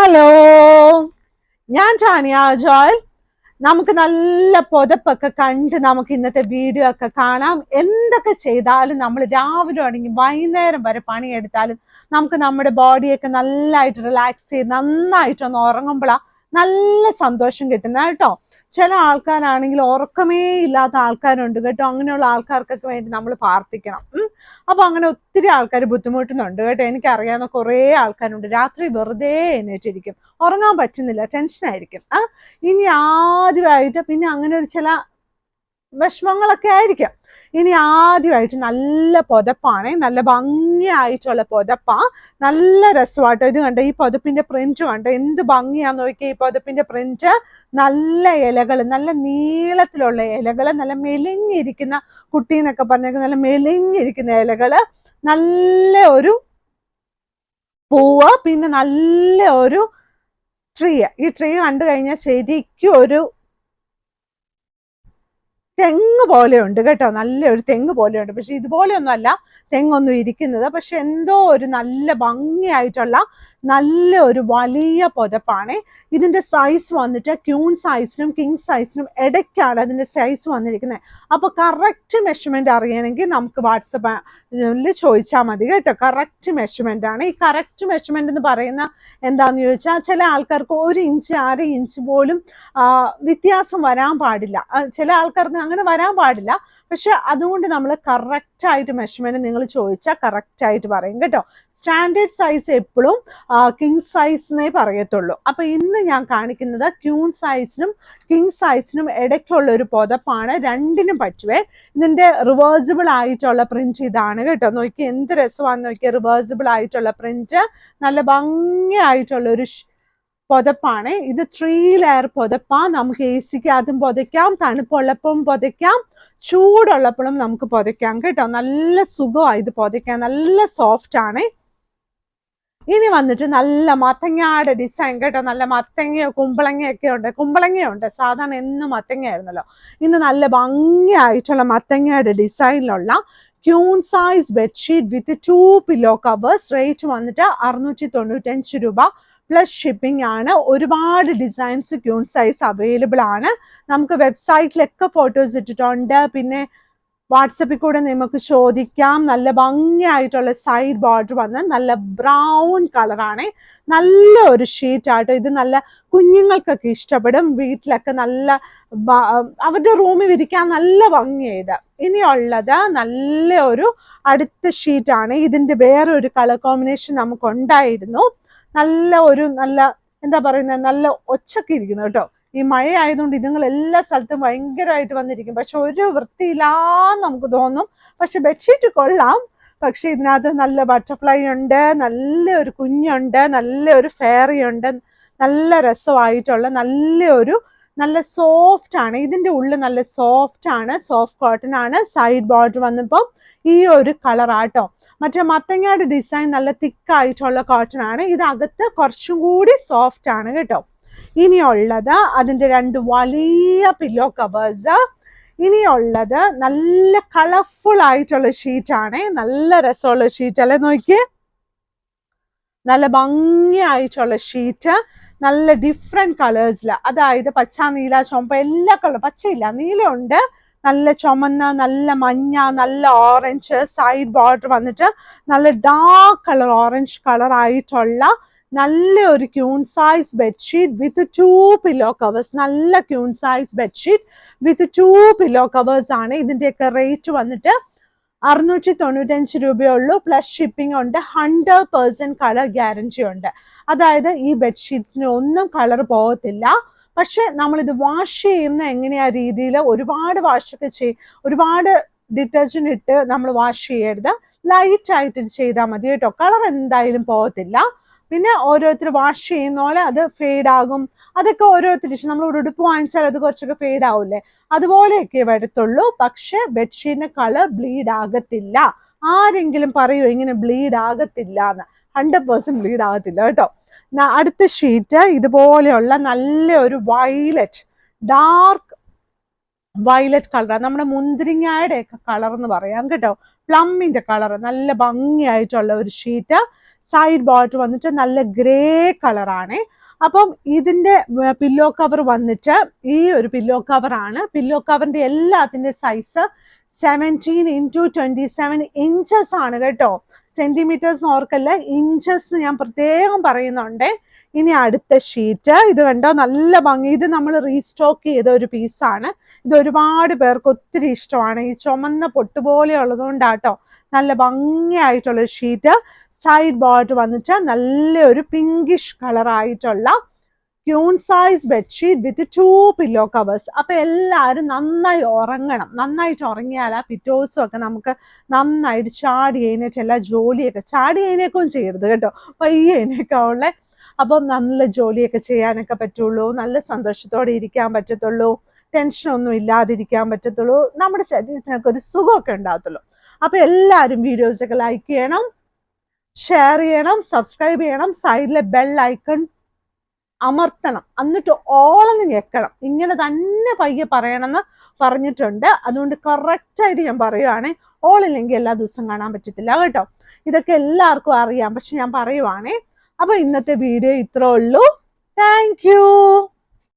Hello, ഞാൻ Tanya Joel. നമുക്ക് നല്ല പുതപ്പൊക്കെ കണ്ട് നമുക്ക് ഇന്നത്തെ വീഡിയോ ഒക്കെ കാണാം. എന്തൊക്കെ ചെയ്താലും നമ്മൾ രാവിലെ ആണെങ്കിൽ വൈകുന്നേരം വരെ പണിയെടുത്താലും നമുക്ക് നമ്മുടെ ബോഡിയൊക്കെ നല്ലതായിട്ട് റിലാക്സ് ചെയ്ത് നന്നായിട്ടൊന്ന് ഉറങ്ങുമ്പോഴാണ് നല്ല സന്തോഷം കിട്ടുന്നത് കേട്ടോ. ചില ആൾക്കാരാണെങ്കിൽ ഉറക്കമേ ഇല്ലാത്ത ആൾക്കാരുണ്ട് കേട്ടോ. അങ്ങനെയുള്ള ആൾക്കാർക്കൊക്കെ വേണ്ടി നമ്മൾ പ്രാർത്ഥിക്കണം. അപ്പൊ അങ്ങനെ ഒത്തിരി ആൾക്കാർ ബുദ്ധിമുട്ടുന്നുണ്ട് കേട്ടോ. എനിക്കറിയാവുന്ന കുറേ ആൾക്കാരുണ്ട് രാത്രി വെറുതെ എണീറ്റിരിക്കും, ഉറങ്ങാൻ പറ്റുന്നില്ല, ടെൻഷനായിരിക്കും. ഇനി ആദ്യമായിട്ട് പിന്നെ അങ്ങനെ ഒരു ചില വിഷമങ്ങളൊക്കെ ആയിരിക്കാം. ഇനി ആദ്യമായിട്ട് നല്ല പുതപ്പാണ്, നല്ല ഭംഗിയായിട്ടുള്ള പുതപ്പാ, നല്ല രസമാട്ടോ. ഇത് കണ്ടോ, ഈ പുതപ്പിന്റെ പ്രിന്റ് കണ്ടോ, എന്ത് ഭംഗിയാന്ന് നോക്കിയാൽ ഈ പുതപ്പിന്റെ പ്രിന്റ്. നല്ല ഇലകൾ, നല്ല നീളത്തിലുള്ള ഇലകൾ, നല്ല മെലിഞ്ഞിരിക്കുന്ന കുട്ടി എന്നൊക്കെ പറഞ്ഞേക്കുന്ന നല്ല മെലിഞ്ഞിരിക്കുന്ന ഇലകള്, നല്ല ഒരു പൂവ്, പിന്നെ നല്ല ഒരു ട്രീ. ഈ ട്രീ കണ്ടു കഴിഞ്ഞാൽ ശരിക്കും ഒരു തെങ്ങ് പോലെയുണ്ട് കേട്ടോ. നല്ലൊരു തെങ്ങ് പോലെയുണ്ട്, പക്ഷെ ഇതുപോലെയൊന്നും അല്ല തെങ്ങൊന്നും ഇരിക്കുന്നത്. പക്ഷെ എന്തോ ഒരു നല്ല ഭംഗിയായിട്ടുള്ള നല്ല ഒരു വലിയ പുതപ്പാണ്. ഇതിന്റെ സൈസ് വന്നിട്ട് ക്യൂൺ സൈസിനും കിങ് സൈസിനും ഇടയ്ക്കാണ് അതിന്റെ സൈസ് വന്നിരിക്കുന്നത്. അപ്പൊ കറക്റ്റ് മെഷർമെന്റ് അറിയണമെങ്കിൽ നമുക്ക് വാട്സപ്പിൽ ചോദിച്ചാൽ മതി കേട്ടോ. കറക്റ്റ് മെഷർമെന്റ് ആണ്. ഈ കറക്റ്റ് മെഷർമെന്റ് എന്ന് പറയുന്ന എന്താന്ന് ചോദിച്ചാൽ, ചില ആൾക്കാർക്ക് 1 ഇഞ്ച് 1/2 ഇഞ്ച് പോലും വ്യത്യാസം വരാൻ പാടില്ല. ചില ആൾക്കാർക്ക് അങ്ങനെ വരാൻ പാടില്ല. പക്ഷെ അതുകൊണ്ട് നമ്മൾ കറക്റ്റ് ആയിട്ട് മെഷർമെന്റ് നിങ്ങൾ ചോദിച്ചാൽ കറക്റ്റ് ആയിട്ട് പറയും കേട്ടോ. സ്റ്റാൻഡേർഡ് സൈസ് എപ്പോഴും കിങ് സൈസിനെ പറയത്തുള്ളൂ. അപ്പൊ ഇന്ന് ഞാൻ കാണിക്കുന്നത് ക്യൂൺ സൈസിനും കിങ് സൈസിനും ഇടയ്ക്കുള്ള ഒരു പുതപ്പാണ്. രണ്ടിനും പറ്റുവേ. ഇതിന്റെ റിവേഴ്സിബിൾ ആയിട്ടുള്ള പ്രിന്റ് ഇതാണ് കേട്ടോ. നോക്കി എന്ത് രസമാണെന്ന് നോക്കിയാൽ, റിവേഴ്സിബിൾ ആയിട്ടുള്ള പ്രിന്റ്, നല്ല ഭംഗിയായിട്ടുള്ള ഒരു പുതപ്പാണ് ഇത്. 3 ലെയർ പുതപ്പാ. നമുക്ക് AC-ക്കകത്തും പുതയ്ക്കാം, തണുപ്പുള്ളപ്പോഴും പുതയ്ക്കാം, ചൂടുള്ളപ്പോഴും നമുക്ക് പുതയ്ക്കാം കേട്ടോ. നല്ല സുഖമാണ് ഇത് പുതയ്ക്കാൻ, നല്ല സോഫ്റ്റ് ആണ്. ഇനി വന്നിട്ട് നല്ല മത്തങ്ങയുടെ ഡിസൈൻ കേട്ടോ. നല്ല മത്തങ്ങയോ കുമ്പളങ്ങയൊക്കെ ഉണ്ട്. കുമ്പളങ്ങയുണ്ട്, സാധാരണ എന്നും മത്തങ്ങയായിരുന്നല്ലോ. ഇന്ന് നല്ല ഭംഗിയായിട്ടുള്ള മത്തങ്ങയുടെ ഡിസൈനിലുള്ള queen size bedsheet with 2 pillow covers. Rate വന്നിട്ട് 695 രൂപ പ്ലസ് ഷിപ്പിംഗ് ആണ്. ഒരുപാട് ഡിസൈൻസ് ക്യൂൺ സൈസ് അവൈലബിൾ ആണ്. നമുക്ക് വെബ്സൈറ്റിലൊക്കെ ഫോട്ടോസ് ഇട്ടിട്ടുണ്ട്. പിന്നെ വാട്സപ്പിൽ കൂടെ നമുക്ക് ചോദിക്കാം. നല്ല ഭംഗിയായിട്ടുള്ള സൈഡ് ബോർഡർ വന്ന് നല്ല ബ്രൗൺ കളറാണ്. നല്ല ഒരു ഷീറ്റ് ആട്ടോ ഇത്. നല്ല കുഞ്ഞുങ്ങൾക്കൊക്കെ ഇഷ്ടപ്പെടും. വീട്ടിലൊക്കെ നല്ല അവരുടെ റൂമിൽ വിരിക്കാൻ നല്ല ഭംഗിയായത്. ഇനിയുള്ളത് നല്ല ഒരു അടുത്ത ഷീറ്റാണ്. ഇതിന്റെ വേറെ ഒരു കളർ കോമ്പിനേഷൻ നമുക്ക് ഉണ്ടായിരുന്നു. നല്ല ഒരു നല്ല എന്താ പറയുന്നത്, നല്ല ഒച്ചൊക്കെ ഇരിക്കുന്നു കേട്ടോ. ഈ മഴ ആയതുകൊണ്ട് ഇതുങ്ങൾ എല്ലാ സ്ഥലത്തും ഭയങ്കരമായിട്ട് വന്നിരിക്കും. പക്ഷെ ഒരു വൃത്തിയില്ലാന്ന് നമുക്ക് തോന്നും. പക്ഷെ ബെഡ്ഷീറ്റ് കൊള്ളാം. പക്ഷെ ഇതിനകത്ത് നല്ല ബട്ടർഫ്ലൈ ഉണ്ട്, നല്ല ഒരു കുഞ്ഞുണ്ട്, നല്ല ഒരു ഫെയറി ഉണ്ട്. നല്ല രസമായിട്ടുള്ള നല്ല സോഫ്റ്റ് ആണ്. ഇതിന്റെ ഉള്ളിൽ നല്ല സോഫ്റ്റ് ആണ്, സോഫ്റ്റ് കോട്ടൺ ആണ്. സൈഡ് ബോർഡർ വന്നപ്പോൾ ഈ ഒരു കളറാട്ടോ. മറ്റേ മത്തങ്ങയുടെ ഡിസൈൻ നല്ല തിക്കായിട്ടുള്ള കോട്ടൺ ആണ്. ഇതകത്ത് കുറച്ചും കൂടി സോഫ്റ്റ് ആണ് കേട്ടോ. ഇനിയുള്ളത് അതിന്റെ 2 വലിയ പില്ലോ കവേഴ്സ്. ഇനിയുള്ളത് നല്ല കളർഫുൾ ആയിട്ടുള്ള ഷീറ്റ് ആണ്. നല്ല രസമുള്ള ഷീറ്റ് അല്ലേ, നോക്കിയേ. നല്ല ഭംഗിയായിട്ടുള്ള ഷീറ്റ്, നല്ല ഡിഫറെന്റ് കളേഴ്സിൽ, അതായത് പച്ച, നീല, ചുമപ്പ് എല്ലാ കളറും. പച്ചയില്ല, നീലമുണ്ട്, നല്ല ചുമന്ന, നല്ല മഞ്ഞ, നല്ല ഓറഞ്ച്. സൈഡ് ബോർഡർ വന്നിട്ട് നല്ല ഡാർക്ക് കളർ, ഓറഞ്ച് കളർ ആയിട്ടുള്ള നല്ല ഒരു queen size bedsheet with 2 pillow covers. നല്ല queen size bedsheet with 2 pillow covers ആണ്. ഇതിന്റെയൊക്കെ റേറ്റ് വന്നിട്ട് 695 രൂപയുള്ളൂ പ്ലസ് ഷിപ്പിംഗ് ഉണ്ട്. 100% കളർ ഗ്യാരണ്ടി ഉണ്ട്. അതായത് ഈ ബെഡ്ഷീറ്റിന് ഒന്നും കളർ പോകത്തില്ല. പക്ഷെ നമ്മളിത് വാഷ് ചെയ്യുന്ന എങ്ങനെയാ രീതിയിൽ ഒരുപാട് വാഷൊക്കെ ഒരുപാട് ഡിറ്റർജന്റ് ഇട്ട് നമ്മൾ വാഷ് ചെയ്യരുത്. ലൈറ്റ് ആയിട്ട് ഇത് ചെയ്താൽ മതി കേട്ടോ. കളർ എന്തായാലും പോകത്തില്ല. പിന്നെ ഓരോരുത്തർ വാഷ് ചെയ്യുന്ന പോലെ അത് ഫെയ്ഡ് ആകും. അതൊക്കെ ഓരോരുത്തർ ഇഷ്ടം. നമ്മൾ ഒരു ഉടുപ്പ് വാങ്ങിച്ചാൽ അത് കുറച്ചൊക്കെ ഫെയ്ഡ് ആവില്ലേ, അതുപോലെയൊക്കെ വരത്തുള്ളൂ. പക്ഷെ ബെഡ്ഷീറ്റിന്റെ കളർ ബ്ലീഡ് ആകത്തില്ല. ആരെങ്കിലും പറയൂ ഇങ്ങനെ ബ്ലീഡ് ആകത്തില്ല എന്ന്? 100% ബ്ലീഡ് ആകത്തില്ല കേട്ടോ. അടുത്ത ഷീറ്റ് ഇതുപോലെയുള്ള നല്ല ഒരു വയലറ്റ്, ഡാർക്ക് വയലറ്റ് കളറാണ്. നമ്മുടെ മുന്തിരിങ്ങയുടെ ഒക്കെ കളർ എന്ന് പറയാം കേട്ടോ. പ്ലമ്മിന്റെ കളർ, നല്ല ഭംഗിയായിട്ടുള്ള ഒരു ഷീറ്റ്. സൈഡ് ബോർഡർ വന്നിട്ട് നല്ല ഗ്രേ കളറാണ്. അപ്പം ഇതിന്റെ പില്ലോ കവർ വന്നിട്ട് ഈ ഒരു പില്ലോ കവർ ആണ്. പില്ലോ കവറിന്റെ എല്ലാത്തിന്റെ സൈസ് 17x27 ഇഞ്ചസ് ആണ് കേട്ടോ. സെന്റിമീറ്റേഴ്സ് ഓർക്കല്ല, ഇഞ്ചസ് ഞാൻ പ്രത്യേകം പറയുന്നുണ്ട്. ഇനി അടുത്ത ഷീറ്റ് ഇത് കണ്ടോ, നല്ല ഭംഗി. ഇത് നമ്മൾ റീസ്റ്റോക്ക് ചെയ്ത ഒരു പീസാണ്. ഇത് ഒരുപാട് പേർക്ക് ഒത്തിരി ഇഷ്ടമാണ്. ഈ ചുമന്ന പൊട്ടുപോലെ ഉള്ളതുകൊണ്ടാട്ടോ നല്ല ഭംഗിയായിട്ടുള്ള ഷീറ്റ്. സൈഡ് ബോർഡർ വന്നിട്ട് നല്ലൊരു പിങ്കിഷ് കളർ ആയിട്ടുള്ള queen size bedsheet with 2 pillow covers. അപ്പൊ എല്ലാവരും നന്നായി ഉറങ്ങണം. നന്നായിട്ട് ഉറങ്ങിയാൽ ആ പിറ്റോസും ഒക്കെ നമുക്ക് നന്നായിട്ട് ചാടി കഴിഞ്ഞിട്ട് എല്ലാ ജോലിയൊക്കെ ചാടി കഴിഞ്ഞേക്കും ചെയ്യരുത് കേട്ടോ, പയ്യെ കഴിഞ്ഞേക്കാ ഉള്ളേ. അപ്പം നല്ല ജോലിയൊക്കെ ചെയ്യാനൊക്കെ പറ്റുള്ളൂ, നല്ല സന്തോഷത്തോടെ ഇരിക്കാൻ പറ്റത്തുള്ളൂ, ടെൻഷനൊന്നും ഇല്ലാതിരിക്കാൻ പറ്റത്തുള്ളൂ, നമ്മുടെ ശരീരത്തിനൊക്കെ ഒരു സുഖമൊക്കെ ഉണ്ടാകത്തുള്ളൂ. അപ്പൊ എല്ലാവരും വീഡിയോസൊക്കെ ലൈക്ക് ചെയ്യണം, ഷെയർ ചെയ്യണം, സബ്സ്ക്രൈബ് ചെയ്യണം, സൈഡിലെ ബെൽ ഐക്കൺ അമർത്തണം, എന്നിട്ട് ഓളെന്ന് ഞെക്കണം. ഇങ്ങനെ തന്നെ പയ്യെ പറയണമെന്ന് പറഞ്ഞിട്ടുണ്ട്. അതുകൊണ്ട് കറക്റ്റായിട്ട് ഞാൻ പറയുവാണ്. ഓളില്ലെങ്കിൽ എല്ലാ ദിവസവും കാണാൻ പറ്റത്തില്ല കേട്ടോ. ഇതൊക്കെ എല്ലാവർക്കും അറിയാം, പക്ഷെ ഞാൻ പറയുവാണേ. അപ്പൊ ഇന്നത്തെ വീഡിയോ ഇത്രേ ഉള്ളൂ. Thank you.